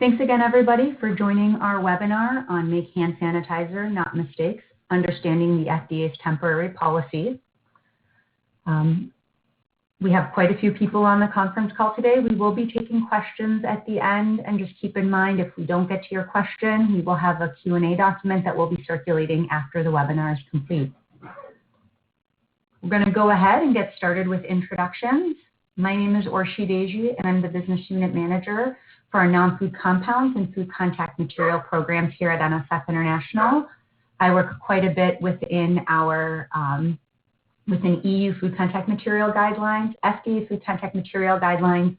Thanks again, everybody, for joining our webinar on Make Hand Sanitizer, Not Mistakes, Understanding the FDA's Temporary Policies. We have quite a few people on the conference call today. We will be taking questions at the end, and just keep in mind, if we don't get to your question, we will have a Q&A document that will be circulating after the webinar is complete. We're going to go ahead and get started with introductions. My name is Orshi Deji, and I'm the Business Unit Manager for our non-food compounds and food contact material programs here at NSF International. I work quite a bit within our within EU food contact material guidelines, FDA food contact material guidelines,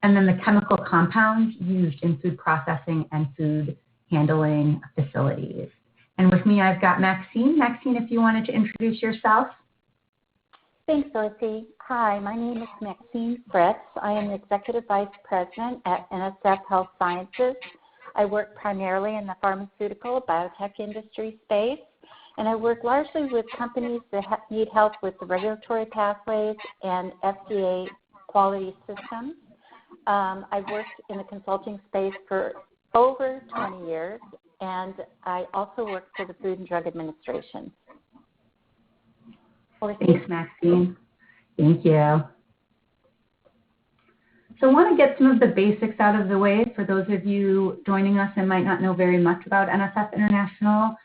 and then the chemical compounds used in food processing and food handling facilities. And with me, I've got Maxine. Maxine, if you wanted to introduce yourself. Thanks, Dorothy. Hi, my name is Maxine Fritz. I am the Executive Vice President at NSF Health Sciences. I work primarily in the pharmaceutical biotech industry space, and I work largely with companies that need help with the regulatory pathways and FDA quality systems. I've worked in the consulting space for over 20 years, and I also work for the Food and Drug Administration. Thanks, Maxine. Thank you. So I want to get some of the basics out of the way for those of you joining us and might not know very much about NSF International.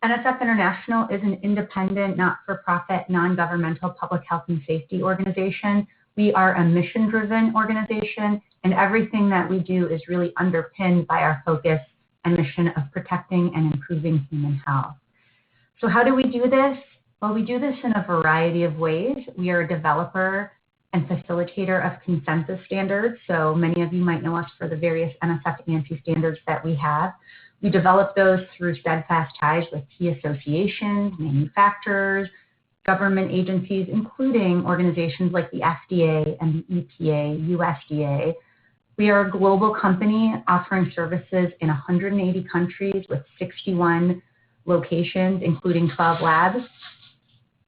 NSF International is an independent, not-for-profit, non-governmental public health and safety organization. We are a mission-driven organization, and everything that we do is really underpinned by our focus and mission of protecting and improving human health. So how do we do this? Well, we do this in a variety of ways. We are a developer and facilitator of consensus standards. So many of you might know us for the various NSF ANSI standards that we have. We develop those through steadfast ties with key associations, manufacturers, government agencies, including organizations like the FDA and the EPA, USDA. We are a global company offering services in 180 countries with 61 locations, including 12 labs.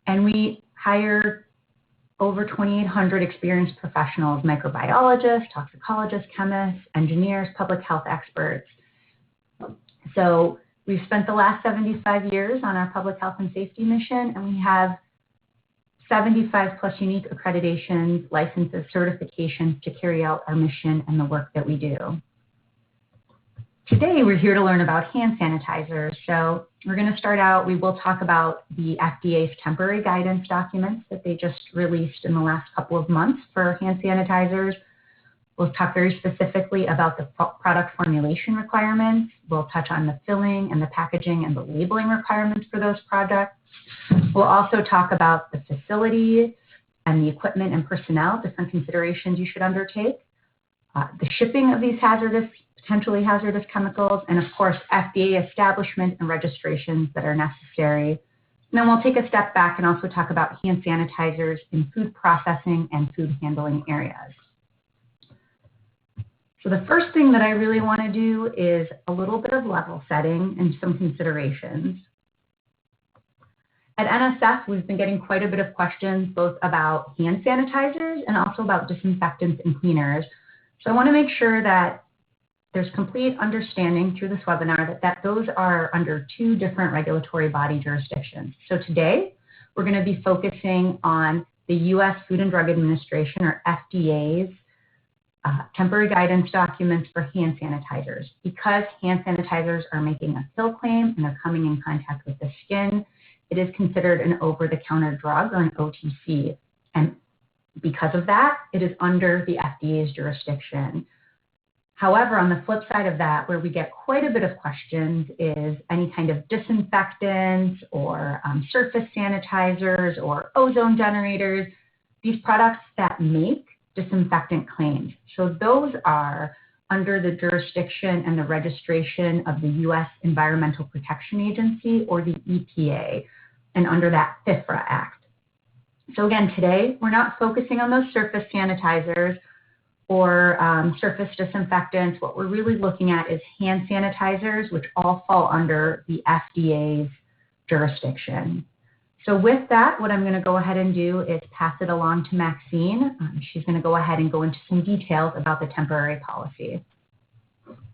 And we hire over 2,800 experienced professionals, microbiologists, toxicologists, chemists, engineers, public health experts. So we've spent the last 75 years on our public health and safety mission, and we have 75 plus unique accreditations, licenses, certifications to carry out our mission and the work that we do. Today, we're here to learn about hand sanitizers. So we're going to start out, we will talk about the FDA's temporary guidance documents that they just released in the last couple of months for hand sanitizers. We'll talk very specifically about the product formulation requirements. We'll touch on the filling and the packaging and the labeling requirements for those products. We'll also talk about the facility and the equipment and personnel, different considerations you should undertake, the shipping of these potentially hazardous chemicals, and of course, FDA establishment and registrations that are necessary. And then we'll take a step back and also talk about hand sanitizers in food processing and food handling areas. So the first thing that I really want to do is a little bit of level setting and some considerations. At NSF, we've been getting quite a bit of questions both about hand sanitizers and also about disinfectants and cleaners. So I want to make sure that there's complete understanding through this webinar that those are under two different regulatory body jurisdictions. So today, we're going to be focusing on the U.S. Food and Drug Administration, or FDA's, temporary guidance documents for hand sanitizers. Because hand sanitizers are making a pill claim and they're coming in contact with the skin, it is considered an over-the-counter drug, or an OTC. And because of that, it is under the FDA's jurisdiction. However, on the flip side of that, where we get quite a bit of questions is any kind of disinfectants or surface sanitizers or ozone generators, these products that make disinfectant claims. So those are under the jurisdiction and the registration of the U.S. Environmental Protection Agency, or the EPA, and under that FIFRA Act. So again, today, we're not focusing on those surface sanitizers or surface disinfectants. What we're really looking at is hand sanitizers, which all fall under the FDA's jurisdiction. So with that, what I'm going to go ahead and do is pass it along to Maxine. She's going to go ahead and go into some details about the temporary policy.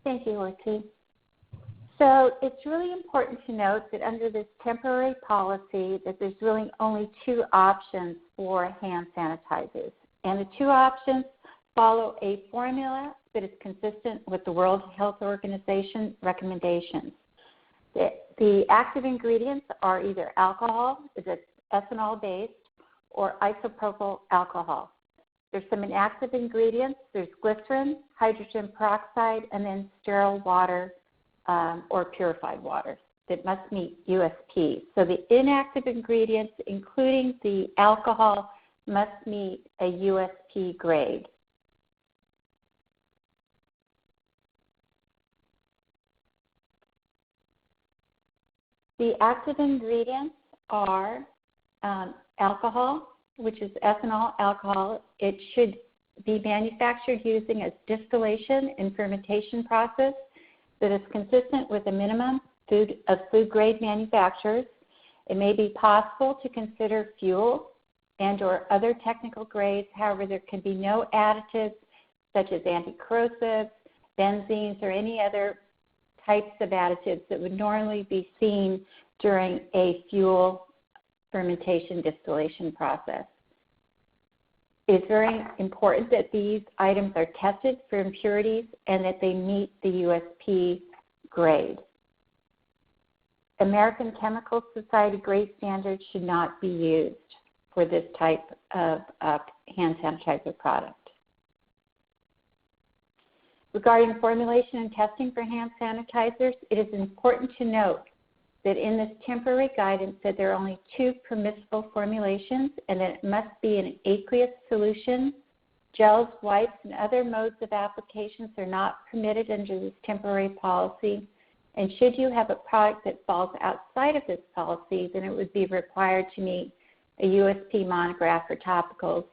Thank you, Lexi. So it's really important to note that under this temporary policy that there's really only two options for hand sanitizers. And the two options follow a formula that is consistent with the World Health Organization recommendations. The active ingredients are either alcohol, that's ethanol-based, or isopropyl alcohol. There's some inactive ingredients. There's glycerin, hydrogen peroxide, and then sterile water or purified water that must meet USP. So the inactive ingredients, including the alcohol, must meet a USP grade. The active ingredients are alcohol, which is ethanol alcohol. It should be manufactured using a distillation and fermentation process that is consistent with a minimum of food-grade manufacturers. It may be possible to consider fuel and or other technical grades. However, there can be no additives such as anti-corrosives, benzenes, or any other types of additives that would normally be seen during a fuel fermentation distillation process. It's very important that these items are tested for impurities and that they meet the USP grade. American Chemical Society grade standards should not be used for this type of hand sanitizer product. Regarding formulation and testing for hand sanitizers, it is important to note that in this temporary guidance that there are only two permissible formulations and that it must be an aqueous solution. Gels, wipes, and other modes of applications are not permitted under this temporary policy. And should you have a product that falls outside of this policy, then it would be required to meet a USP monograph for topicals.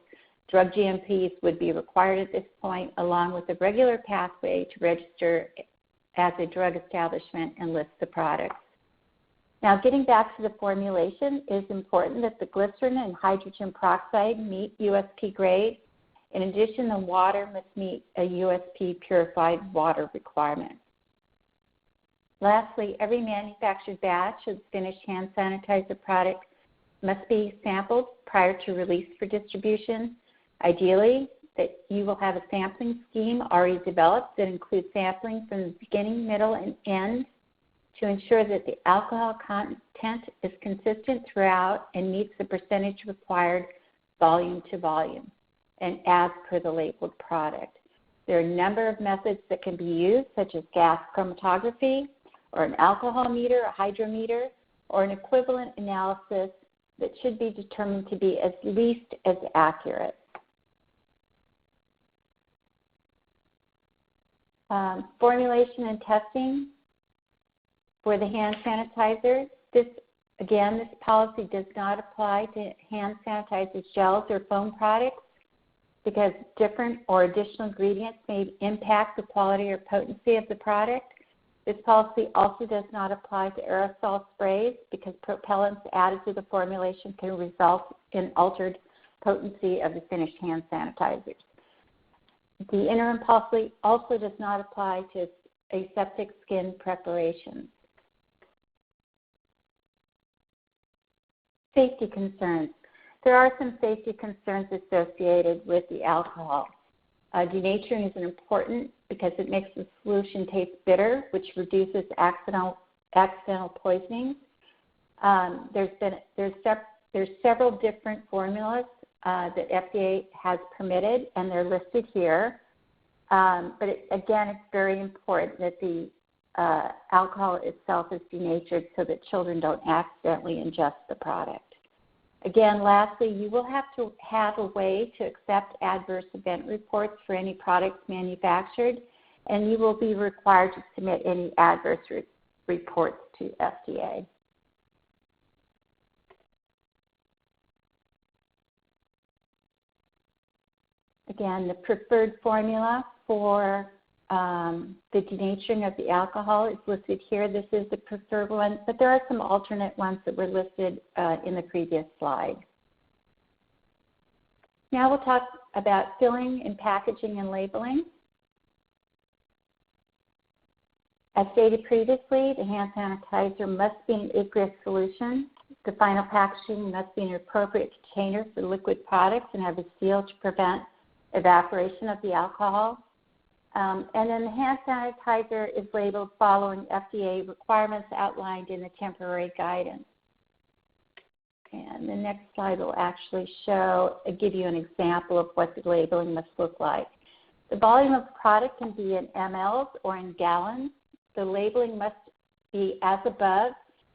Drug GMPs would be required at this point, along with a regular pathway to register as a drug establishment and list the products. Now, getting back to the formulation, it is important that the glycerin and hydrogen peroxide meet USP grade. In addition, the water must meet a USP purified water requirement. Lastly, every manufactured batch of finished hand sanitizer product must be sampled prior to release for distribution. Ideally, that you will have a sampling scheme already developed that includes sampling from the beginning, middle, and end to ensure that the alcohol content is consistent throughout and meets the percentage required volume to volume and as per the labeled product. There are a number of methods that can be used, such as gas chromatography or an alcohol meter, a hydrometer, or an equivalent analysis that should be determined to be at least as accurate. Formulation and testing for the hand sanitizer. This policy does not apply to hand sanitizers, gels, or foam products because different or additional ingredients may impact the quality or potency of the product. This policy also does not apply to aerosol sprays because propellants added to the formulation can result in altered potency of the finished hand sanitizers. The interim policy also does not apply to aseptic skin preparations. Safety concerns. There are some safety concerns associated with the alcohol. Denaturing is important because it makes the solution taste bitter, which reduces accidental poisonings. There's several different formulas that FDA has permitted, and they're listed here. But again, it's very important that the alcohol itself is denatured so that children don't accidentally ingest the product. Again, lastly, you will have to have a way to accept adverse event reports for any products manufactured, and you will be required to submit any adverse reports to FDA. Again, the preferred formula for the denaturing of the alcohol is listed here. This is the preferred one, but there are some alternate ones that were listed in the previous slide. Now we'll talk about filling and packaging and labeling. As stated previously, the hand sanitizer must be an aqueous solution. The final packaging must be in an appropriate container for liquid products and have a seal to prevent evaporation of the alcohol. And then the hand sanitizer is labeled following FDA requirements outlined in the temporary guidance. And the next slide will actually give you an example of what the labeling must look like. The volume of the product can be in mLs or in gallons. The labeling must be as above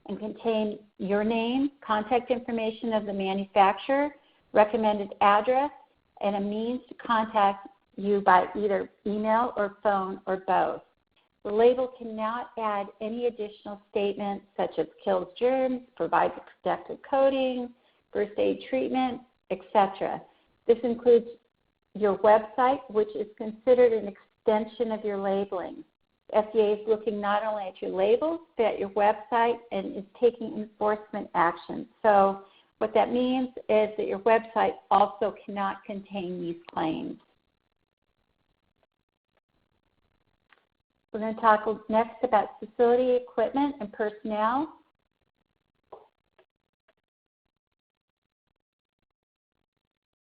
and contain your name, contact information of the manufacturer, recommended address, and a means to contact you by either email or phone or both. The label cannot add any additional statements such as kills germs, provides a protective coating, first aid treatment, etc. This includes your website, which is considered an extension of your labeling. The FDA is looking not only at your labels, but at your website and is taking enforcement action. So what that means is that your website also cannot contain these claims. We're going to talk next about facility equipment and personnel.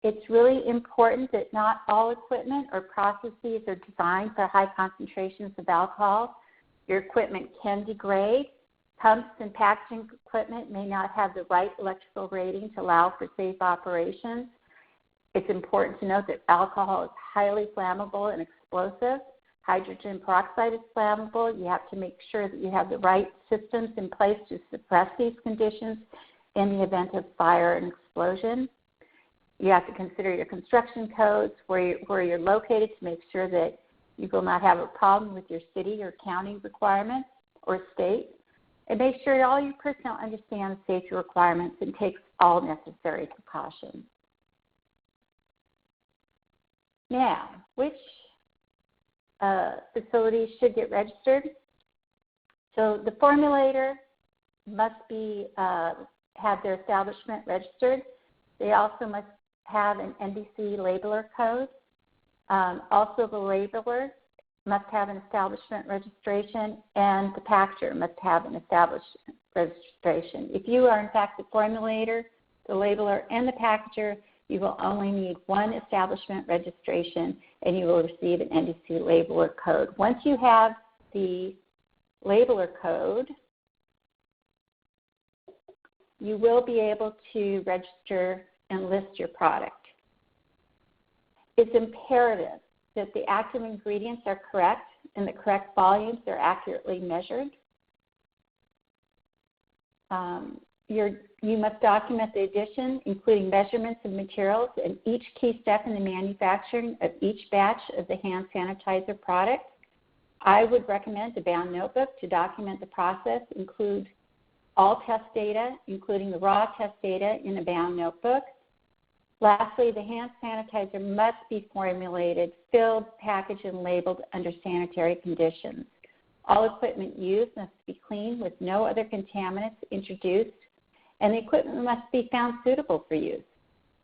It's really important that not all equipment or processes are designed for high concentrations of alcohol. Your equipment can degrade. Pumps and packaging equipment may not have the right electrical rating to allow for safe operations. It's important to note that alcohol is highly flammable and explosive. Hydrogen peroxide is flammable. You have to make sure that you have the right systems in place to suppress these conditions in the event of fire and explosion. You have to consider your construction codes, where you're located, to make sure that you will not have a problem with your city or county requirements or state. And make sure all your personnel understand the safety requirements and takes all necessary precautions. Now, which facilities should get registered? So the formulator must be have their establishment registered. They also must have an NDC labeler code. Also, the labeler must have an establishment registration, and the packager must have an establishment registration. If you are in fact the formulator, the labeler, and the packager, you will only need one establishment registration, and you will receive an NDC labeler code. Once you have the labeler code, you will be able to register and list your product. It's imperative that the active ingredients are correct and the correct volumes are accurately measured. You must document the addition, including measurements of materials, and each key step in the manufacturing of each batch of the hand sanitizer product. I would recommend a bound notebook to document the process. Include all test data, including the raw test data, in a bound notebook. Lastly, the hand sanitizer must be formulated, filled, packaged, and labeled under sanitary conditions. All equipment used must be clean with no other contaminants introduced, and the equipment must be found suitable for use.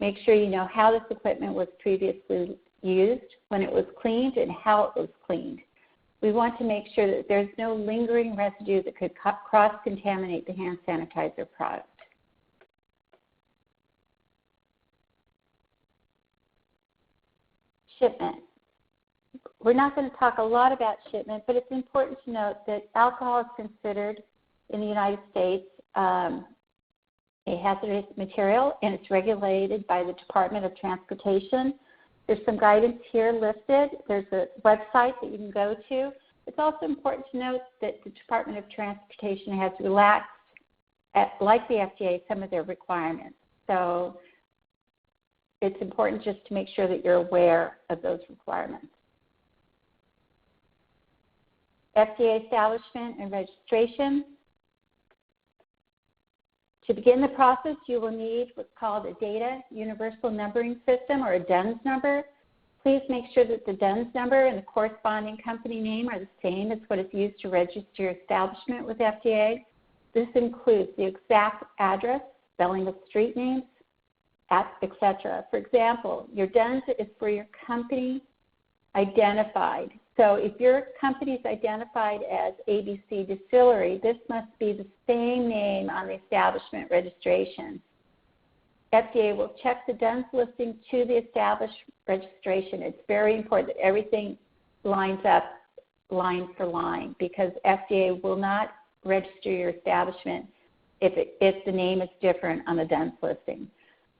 Make sure you know how this equipment was previously used, when it was cleaned, and how it was cleaned. We want to make sure that there's no lingering residue that could cross-contaminate the hand sanitizer product. Shipment. We're not going to talk a lot about shipment, but it's important to note that alcohol is considered in the United States a hazardous material, and it's regulated by the Department of Transportation. There's some guidance here listed. There's a website that you can go to. It's also important to note that the Department of Transportation has relaxed, like the FDA, some of their requirements. So it's important just to make sure that you're aware of those requirements. FDA establishment and registration. To begin the process, you will need what's called a Data Universal Numbering System, or a DUNS number. Please make sure that the DUNS number and the corresponding company name are the same as what is used to register your establishment with FDA. This includes the exact address, spelling of street names, etc. For example, your DUNS is for your company identified. So if your company is identified as ABC Distillery, this must be the same name on the establishment registration. FDA will check the DUNS listing to the established registration. It's very important that everything lines up line for line, because FDA will not register your establishment if the name is different on the DUNS listing.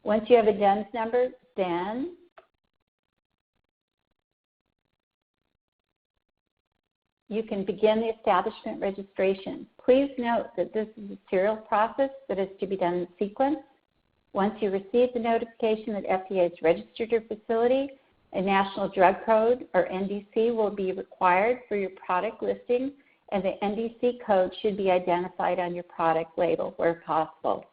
Once you have a DUNS number, then you can begin the establishment registration. Please note that this is a serial process that is to be done in sequence. Once you receive the notification that FDA has registered your facility, a National Drug Code, or NDC, will be required for your product listing, and the NDC code should be identified on your product label where possible.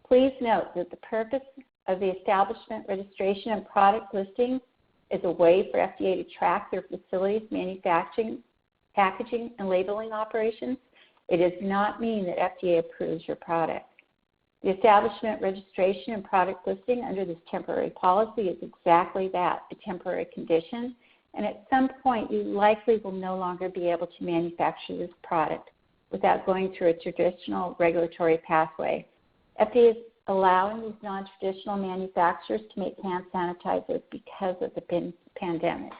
Please note that the purpose of the establishment registration and product listing is a way for FDA to track their facility's manufacturing, packaging, and labeling operations. It does not mean that FDA approves your product. The establishment registration and product listing under this temporary policy is exactly that, a temporary condition, and at some point you likely will no longer be able to manufacture this product without going through a traditional regulatory pathway. FDA is allowing these non-traditional manufacturers to make hand sanitizers because of the pandemic.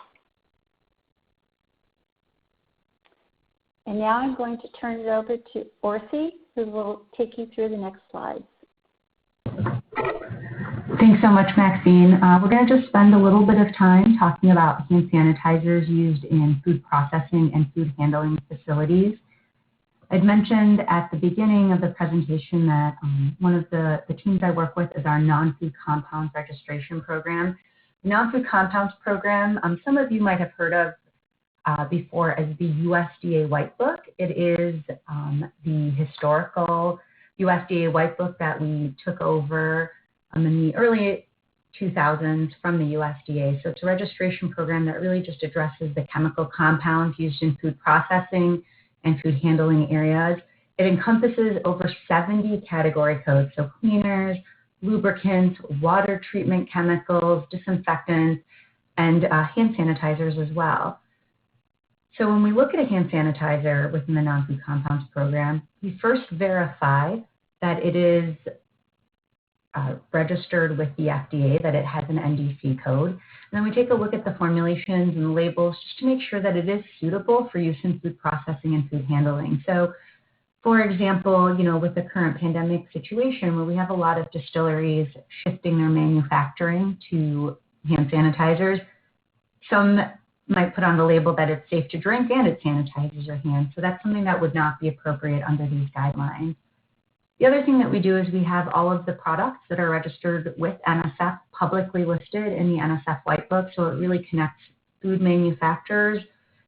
And now I'm going to turn it over to Orsi, who will take you through the next slides. Thanks so much, Maxine. We're going to just spend a little bit of time talking about hand sanitizers used in food processing and food handling facilities. I'd mentioned at the beginning of the presentation that one of the teams I work with is our Non-Food Compounds Registration Program. The Non-Food Compounds Program, some of you might have heard of before as the USDA White Book. It is the historical USDA White Book that we took over in the early 2000s from the USDA. So it's a registration program that really just addresses the chemical compounds used in food processing and food handling areas. It encompasses over 70 category codes, so cleaners, lubricants, water treatment chemicals, disinfectants, and hand sanitizers as well. So when we look at a hand sanitizer within the Non-Food Compounds Program, we first verify that it is registered with the FDA, that it has an NDC code. And then we take a look at the formulations and the labels just to make sure that it is suitable for use in food processing and food handling. So, for example, with the current pandemic situation where we have a lot of distilleries shifting their manufacturing to hand sanitizers, some might put on the label that it's safe to drink and it sanitizes your hands. So that's something that would not be appropriate under these guidelines. The other thing that we do is we have all of the products that are registered with NSF publicly listed in the NSF White Book. So it really connects food manufacturers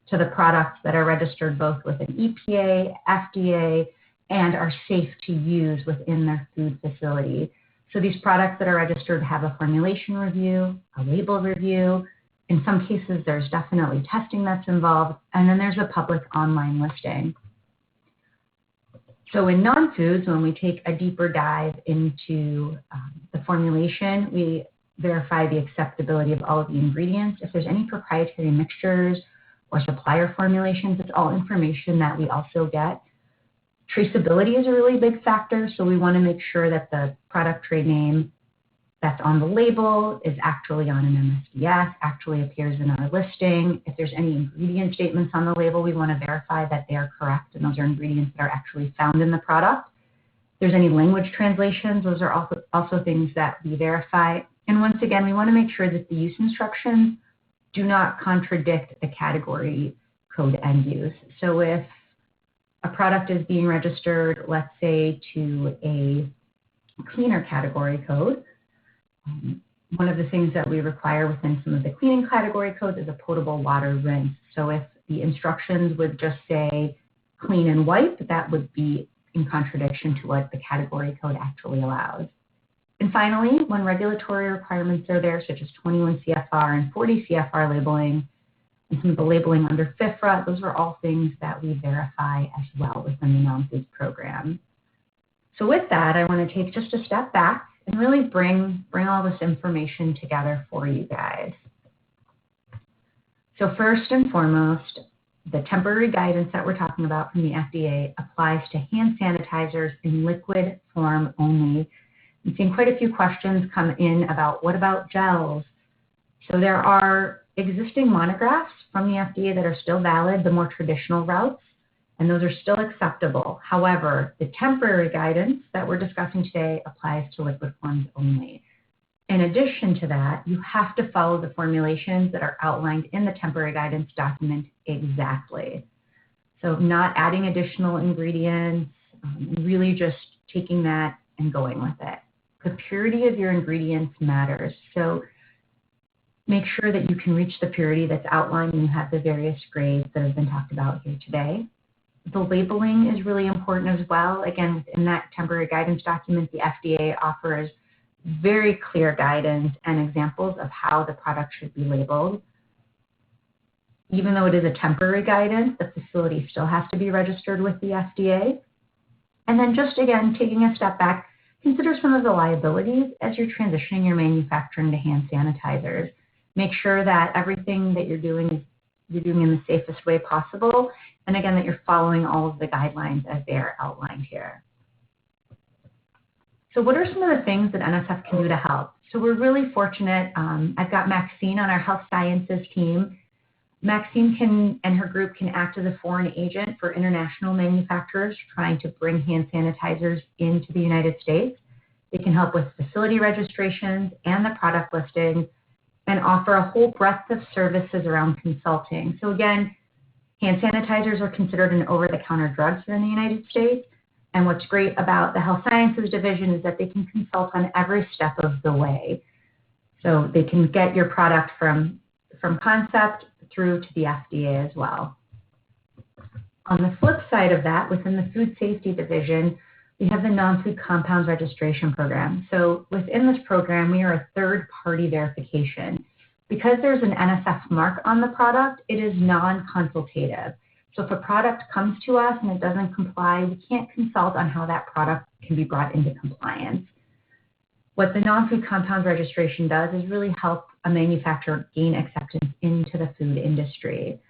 to the products that are registered both with an EPA, FDA, and are safe to use within their food facility. So these products that are registered have a formulation review, a label review. In some cases, there's definitely testing that's involved, and then there's a public online listing. So in non-foods, when we take a deeper dive into the formulation, we verify the acceptability of all of the ingredients. If there's any proprietary mixtures or supplier formulations, it's all information that we also get. Traceability is a really big factor, so we want to make sure that the product trade name that's on the label is actually on an MSDS, actually appears in our listing. If there's any ingredient statements on the label, we want to verify that they are correct and those are ingredients that are actually found in the product. If there's any language translations, those are also things that we verify. And once again, we want to make sure that the use instructions do not contradict the category code end use. So if a product is being registered, let's say, to a cleaner category code, one of the things that we require within some of the cleaning category codes is a potable water rinse. So if the instructions would just say clean and wipe, that would be in contradiction to what the category code actually allows. And finally, when regulatory requirements are there, such as 21 CFR and 40 CFR labeling, and some of the labeling under FIFRA, those are all things that we verify as well within the non-food program. So with that, I want to take just a step back and really bring all this information together for you guys. So first and foremost, the temporary guidance that we're talking about from the FDA applies to hand sanitizers in liquid form only. I'm seeing quite a few questions come in about what about gels? So there are existing monographs from the FDA that are still valid, the more traditional routes, and those are still acceptable. However, the temporary guidance that we're discussing today applies to liquid forms only. In addition to that, you have to follow the formulations that are outlined in the temporary guidance document exactly. So not adding additional ingredients, really just taking that and going with it. The purity of your ingredients matters. So make sure that you can reach the purity that's outlined and you have the various grades that have been talked about here today. The labeling is really important as well. Again, within that temporary guidance document, the FDA offers very clear guidance and examples of how the product should be labeled. Even though it is a temporary guidance, the facility still has to be registered with the FDA. And then just again, taking a step back, consider some of the liabilities as you're transitioning your manufacturing to hand sanitizers. Make sure that everything that you're doing in the safest way possible. And again, that you're following all of the guidelines as they are outlined here. So what are some of the things that NSF can do to help? So we're really fortunate. I've got Maxine on our health sciences team. Maxine and her group can act as a foreign agent for international manufacturers trying to bring hand sanitizers into the United States. They can help with facility registrations and the product listings and offer a whole breadth of services around consulting. So again, hand sanitizers are considered an over-the-counter drug here in the United States. And what's great about the Health Sciences Division is that they can consult on every step of the way. So they can get your product from concept through to the FDA as well. On the flip side of that, within the Food Safety Division, we have the Non-Food Compounds Registration Program. So within this program, we are a third-party verification. Because there's an NSF mark on the product, it is non-consultative. So if a product comes to us and it doesn't comply, we can't consult on how that product can be brought into compliance. What the non-food compounds registration does is really help a manufacturer gain acceptance into the food industry.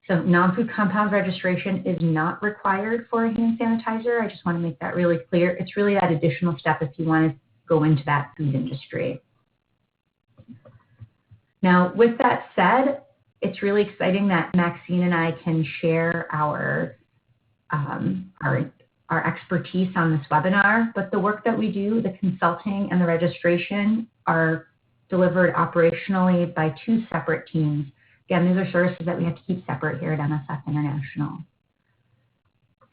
So non-food compounds registration is not required for a hand sanitizer. I just want to make that really clear. It's really that additional step if you want to go into that food industry. Now, with that said, it's really exciting that Maxine and I can share our expertise on this webinar, but the work that we do, the consulting and the registration, are delivered operationally by two separate teams. Again, these are services that we have to keep separate here at NSF International.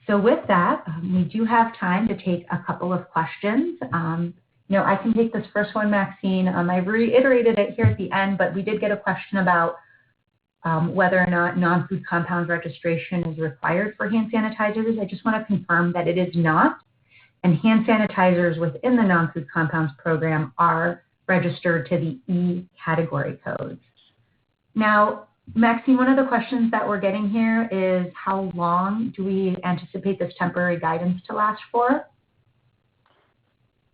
So with that, we do have time to take a couple of questions. I can take this first one, Maxine. I reiterated it here at the end, but we did get a question about whether or not non-food compounds registration is required for hand sanitizers. I just want to confirm that it is not, and hand sanitizers within the non-food compounds program are registered to the E category codes. Now, Maxine, one of the questions that we're getting here is how long do we anticipate this temporary guidance to last for?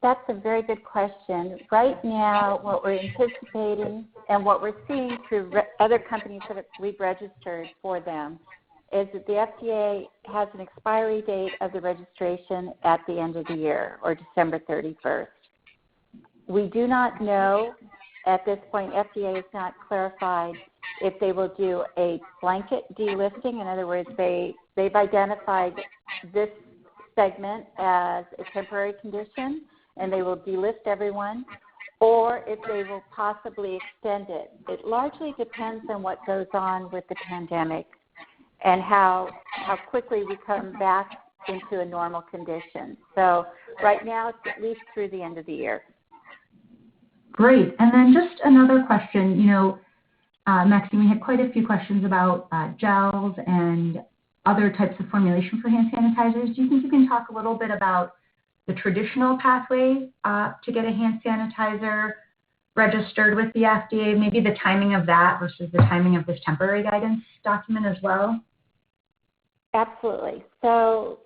That's a very good question. Right now, what we're anticipating and what we're seeing through other companies that we've registered for them is that the FDA has an expiry date of the registration at the end of the year, or December 31st. We do not know at this point. FDA has not clarified if they will do a blanket delisting. In other words, they've identified this segment as a temporary condition, and they will delist everyone, or if they will possibly extend it. It largely depends on what goes on with the pandemic and how quickly we come back into a normal condition. So right now, it's at least through the end of the year. Great. And then just another question, Maxine, we had quite a few questions about gels and other types of formulation for hand sanitizers. Do you think you can talk a little bit about the traditional pathway to get a hand sanitizer registered with the FDA, maybe the timing of that versus the timing of this temporary guidance document as well? Absolutely. So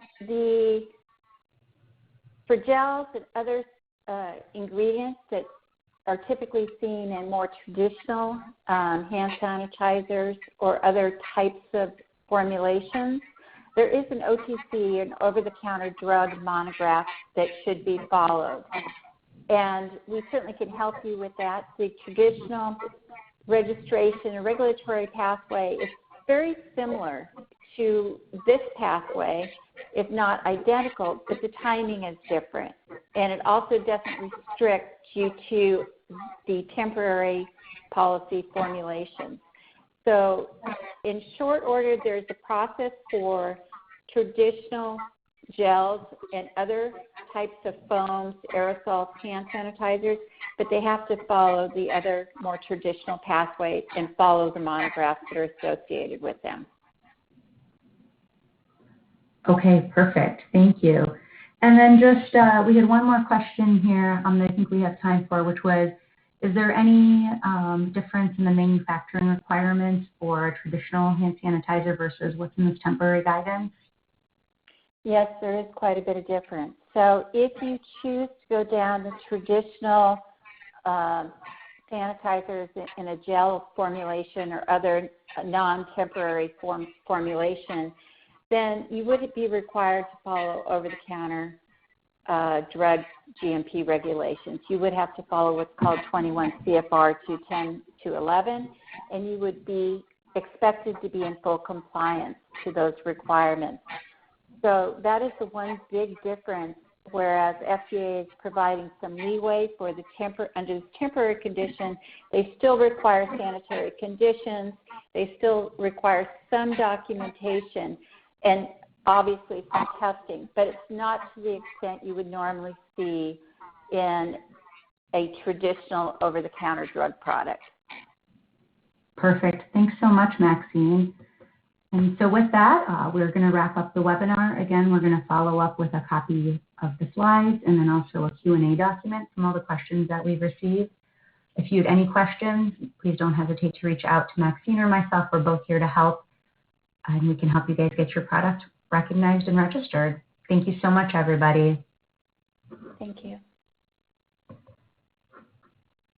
for gels and other ingredients that are typically seen in more traditional hand sanitizers or other types of formulations, there is an OTC, an over-the-counter drug monograph that should be followed. And we certainly can help you with that. The traditional registration and regulatory pathway is very similar to this pathway, if not identical, but the timing is different. And it also doesn't restrict you to the temporary policy formulations. So in short order, there's a process for traditional gels and other types of foams, aerosols, hand sanitizers, but they have to follow the other more traditional pathways and follow the monographs that are associated with them. Okay, perfect. Thank you. And then just, we had one more question here that I think we have time for, which was, is there any difference in the manufacturing requirements for a traditional hand sanitizer versus what's in this temporary guidance? Yes, there is quite a bit of difference. So if you choose to go down the traditional sanitizers in a gel formulation or other non-temporary formulation, then you wouldn't be required to follow over-the-counter drug GMP regulations. You would have to follow what's called 21 CFR 210-11, and you would be expected to be in full compliance to those requirements. So that is the one big difference, whereas FDA is providing some leeway for the under this temporary condition. They still require sanitary conditions. They still require some documentation and obviously some testing, but it's not to the extent you would normally see in a traditional over-the-counter drug product. Perfect. Thanks so much, Maxine. And so with that, we're going to wrap up the webinar. Again, we're going to follow up with a copy of the slides and then also a Q&A document from all the questions that we've received. If you have any questions, please don't hesitate to reach out to Maxine or myself. We're both here to help, and we can help you guys get your product recognized and registered. Thank you so much, everybody. Thank you.